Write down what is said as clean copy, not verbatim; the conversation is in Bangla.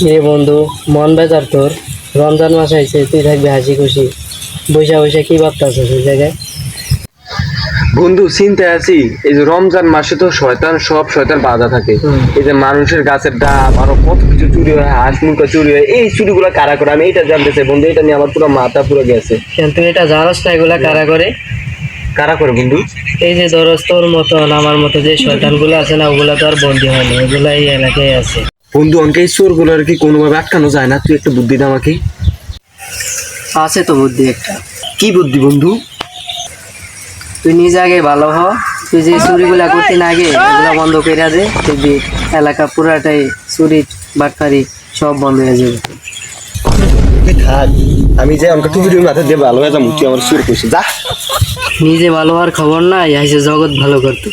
এ বন্ধু, মন বেজার তোর? রমজান মাস আইছে, তুই থাকবি হাসি খুশি, বৈশা বৈশা কি ভাবতেছিস ওই জায়গায়? বন্ধু চিন্তায় আছি। এই যে রমজান মাসে তো সব শয়তান বাধা থাকে। এই যে মানুষের গাছের ডাব আরো কত কিছু চুরি হয়, হাঁস মুরগা চুরি হয়, এই চুরিগুলো কারা করে আমি এটা জানতে চাই বন্ধু। এটা নিয়ে আমার পুরো মাথা পুরো গেছে। কেন তুই এটা জানাস না এগুলা কারা করে? কারা করে বন্ধু? এই যে ধরস তোর মতন আমার মতো যে শয়তান গুলো আছে না, ওগুলা তো আর বন্দি হয়নি, ওগুলা এই এলাকায় আছে। বন্ধু আমাকে এই চোর গুলো আর কি কোনোভাবে আটকানো যায় না? তুই একটু বুদ্ধি দে আমাকে। আছে তো বুদ্ধি একটা। কি বুদ্ধি বন্ধু? তুই নিজে আগে ভালো হ, তুই যে চুরিগুলা করতি না আগে এগুলা বন্ধ করে দে, দেখবি এলাকা পুরাটাই চুরি বাটপারি সব বন্ধ হয়ে যাবে। তুই থাক, আমি যে আমাকে টুপির মাথা দিয়ে ভালো হয়ে যাবো। তুই আমার চুর করছিস, যা। নিজে ভালো হওয়ার খবর নাই, আইসে জগৎ ভালো করতে।